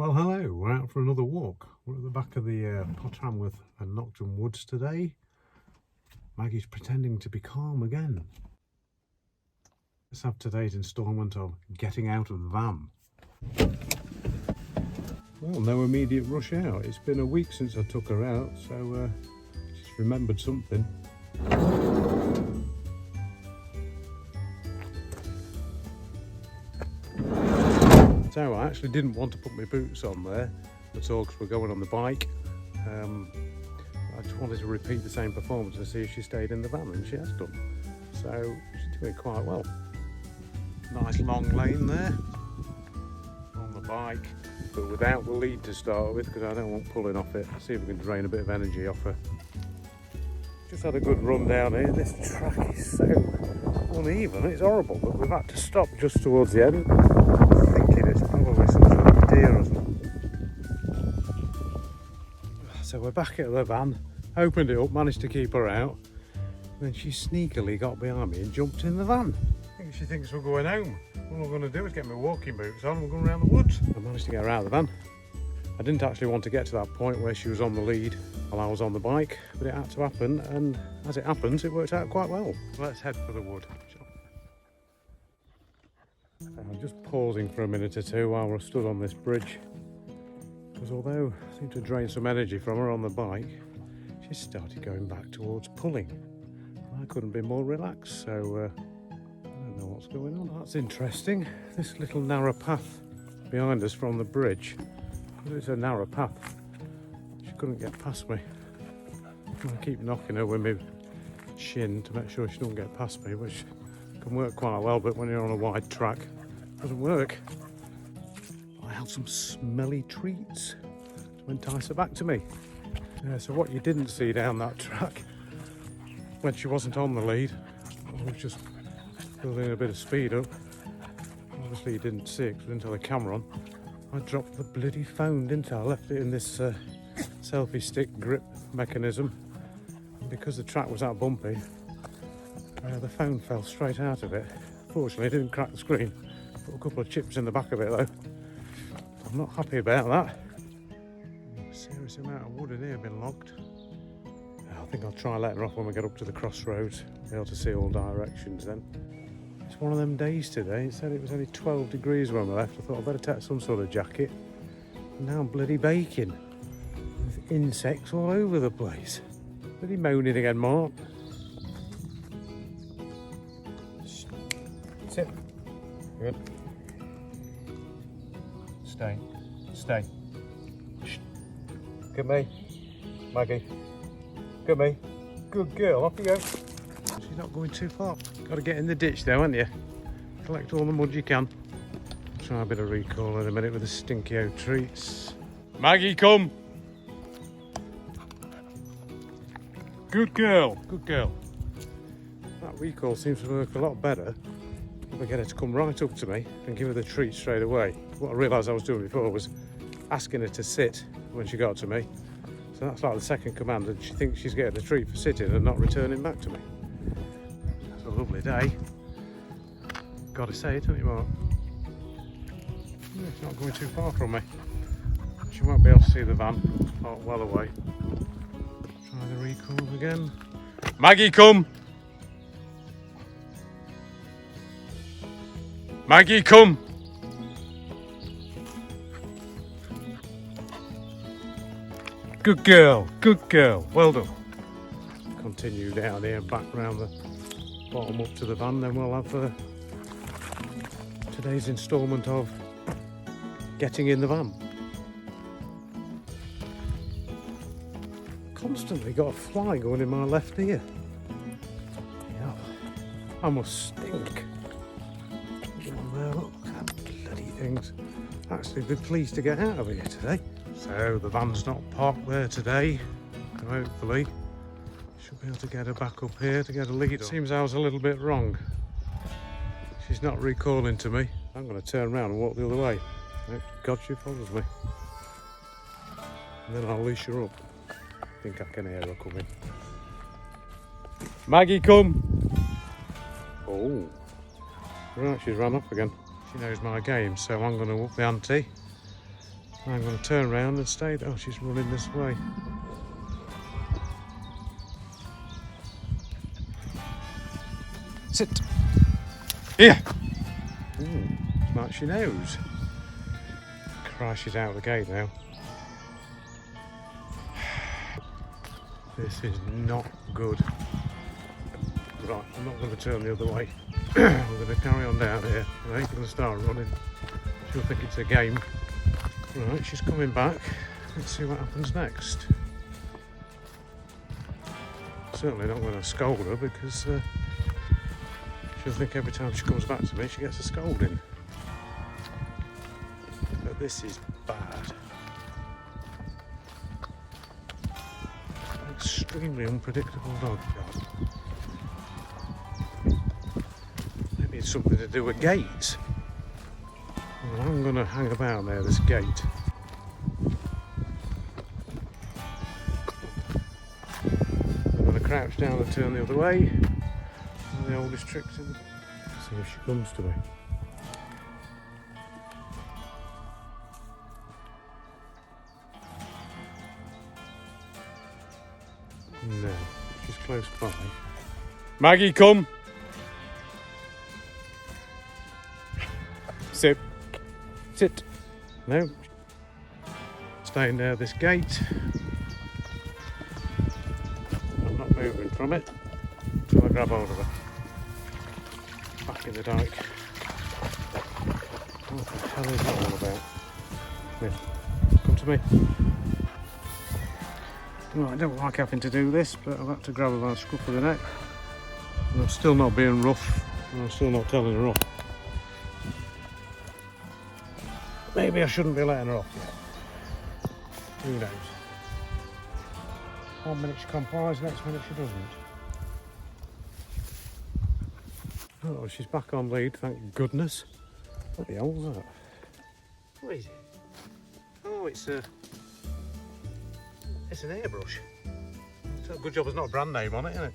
Well, hello, we're out for another walk. We're at the back of the Pothamworth and Nocton Woods today. Maggie's pretending to be calm again. Let's have today's instalment of getting out of the van. Well, no immediate rush out. It's been a week since I took her out, so she's remembered something. So I actually didn't want to put my boots on there at all because we're going on the bike. I just wanted to repeat the same performance to see if she stayed in the van, and she has done. So she's doing quite well. Nice long lane there on the bike, but without the lead to start with because I don't want pulling off it. See if we can drain a bit of energy off her. Just had a good run down here. This track is so uneven, it's horrible, but we've had to stop just towards the end. Thinking it's probably some sort of deer or something. So we're back at the van, opened it up, managed to keep her out. Then she sneakily got behind me and jumped in the van. I think she thinks we're going home. All I'm going to do is get my walking boots on and we're going around the woods. I managed to get her out of the van. I didn't actually want to get to that point where she was on the lead while I was on the bike, but it had to happen, and as it happens, it worked out quite well. Let's head for the wood. I'm just pausing for a minute or two while we're stood on this bridge, because although I seemed to drain some energy from her on the bike, she started going back towards pulling. I couldn't be more relaxed, so I don't know what's going on. That's interesting. This little narrow path behind us from the bridge, because it's a narrow path, she couldn't get past me. I keep knocking her with my shin to make sure she don't get past me, which can work quite well, but when you're on a wide track, it doesn't work. I have some smelly treats to entice her back to me. So what you didn't see down that track when she wasn't on the lead, I was just building a bit of speed up. Obviously you didn't see it because we didn't have the camera on. I dropped the bloody phone, didn't I? I left it in this selfie stick grip mechanism, and because the track was that bumpy, the phone fell straight out of it. Fortunately, it didn't crack the screen. Put a couple of chips in the back of it though. I'm not happy about that. A serious amount of wood in here been logged. I think I'll try letting her off when we get up to the crossroads. Be able to see all directions then. It's one of them days today. It said it was only 12 degrees when we left. I thought I'd better take some sort of jacket. And now I'm bloody baking. With insects all over the place. Bloody moaning again, Mark. Sit. Good. Stay. Stay. Shh. Look at me. Maggie. Look at me. Good girl. Off you go. She's not going too far. Got to get in the ditch though, haven't you? Collect all the mud you can. Try a bit of recall in a minute with the stinky old treats. Maggie, come. Good girl. Good girl. That recall seems to work a lot better. I get her to come right up to me and give her the treat straight away. What I realised I was doing before was asking her to sit when she got to me. So that's like the second command, and she thinks she's getting the treat for sitting and not returning back to me. It's a lovely day. Gotta say it, haven't you, Mark? Yeah, it's not going too far from me. She won't be able to see the van, parked well away. Try the recall again. Maggie, come! Maggie, come! Good girl, good girl, well done. Continue down here, back round the bottom up to the van, then we'll have today's instalment of getting in the van. Constantly got a fly going in my left ear. Yeah, I must stink. Look at that bloody things. Actually be pleased to get out of here today. So the van's not parked there today. Hopefully should be able to get her back up here to get a lead. Seems I was a little bit wrong. She's not recalling to me. I'm going to turn around and walk the other way. Hope to God she follows me. And then I'll leash her up. I think I can hear her coming. Maggie, come! Oh. Right, she's run off again. She knows my game, so I'm going to up the ante. I'm going to turn around and stay. Oh, she's running this way. Sit. Here. Ooh, like she knows. Christ, she's out of the gate now. This is not good. Right, I'm not going to turn the other way. I'm going to carry on down here. I ain't going to start running. She'll think it's a game. Right, she's coming back. Let's see what happens next. Certainly not going to scold her because she'll think every time she comes back to me she gets a scolding. But this is bad. Extremely unpredictable dog. Maybe it's something to do with gates. Well, I'm going to hang about there, this gate. I'm going to crouch down and turn the other way. One of the oldest tricks in the... See if she comes to me. No, she's close by. Maggie, come! Sit. Sit. No. Staying near this gate. I'm not moving from it until I grab hold of her. Back in the dike. What the hell is that all about? Here, come to me. Well, I don't like having to do this, but I've had to grab her by the scruff of the neck. And I'm still not being rough, and I'm still not telling her off. Maybe I shouldn't be letting her off yet. Who knows? 1 minute she complies, next minute she doesn't. Oh, she's back on lead, thank goodness. What the hell's that? What is it? Oh, it's an airbrush. It's a good job there's not a brand name on it, isn't it?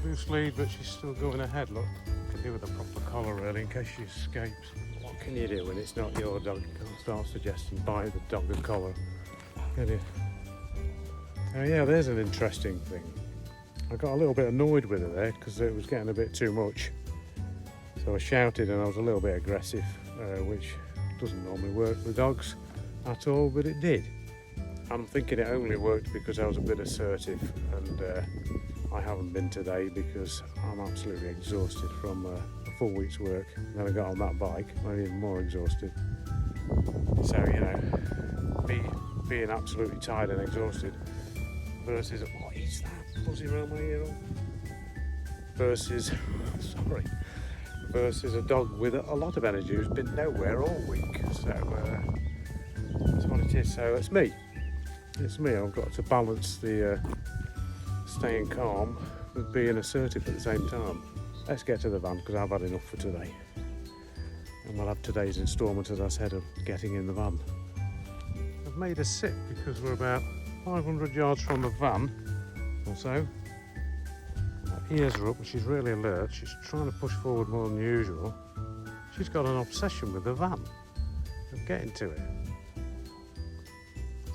Loose lead, but she's still going ahead, look. Could do with a proper collar really, in case she escapes. What can you do when it's not your dog? You can't start suggesting buy the dog a collar, can you? Oh yeah, there's an interesting thing. I got a little bit annoyed with her there because it was getting a bit too much. So I shouted and I was a little bit aggressive, which doesn't normally work with dogs at all, but it did. I'm thinking it only worked because I was a bit assertive, and I haven't been today because I'm absolutely exhausted from a full week's work. Then I got on that bike, I'm even more exhausted. So, you know, being absolutely tired and exhausted versus, what is that buzzing around my ear? Versus a dog with a lot of energy who's been nowhere all week. So that's what it is. So it's me. It's me. I've got to balance the staying calm with being assertive at the same time. Let's get to the van because I've had enough for today. And we'll have today's instalment, as I said, of getting in the van. I've made her sit because we're about 500 yards from the van or so. Her ears are up and she's really alert. She's trying to push forward more than usual. She's got an obsession with the van of getting to it.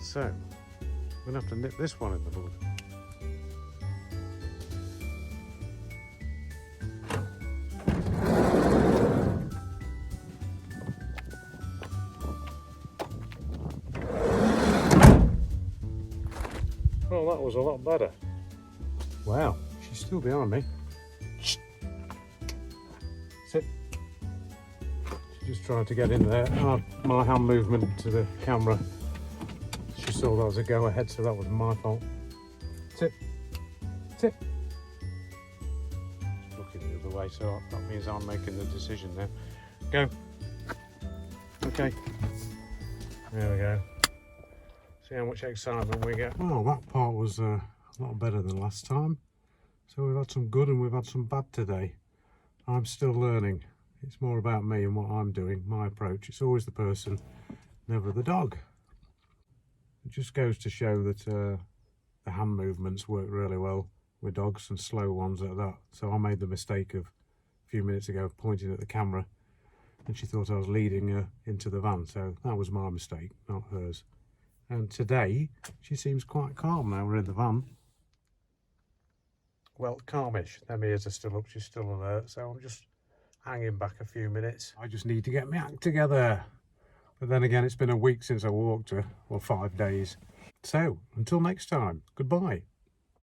So, I'm going to have to nip this one in the bud. Well, that was a lot better. Wow, she's still behind me. Sit. She's just trying to get in there. My hand movement to the camera. She saw that was a go ahead, so that was my fault. Sit. Sit. She's looking the other way, so that means I'm making the decision now. Go. Okay. There we go. See how much excitement we get. Well, that part was a lot better than last time. So we've had some good and we've had some bad today. I'm still learning. It's more about me and what I'm doing, my approach. It's always the person, never the dog. It just goes to show that the hand movements work really well with dogs, and slow ones at that. So I made the mistake of a few minutes ago pointing at the camera and she thought I was leading her into the van, so that was my mistake, not hers. And today she seems quite calm now we're in the van. Well, calmish. Them ears are still up, she's still alert, so I'm just hanging back a few minutes. I just need to get my act together. But then again, it's been a week since I walked her, or 5 days. So, until next time, goodbye.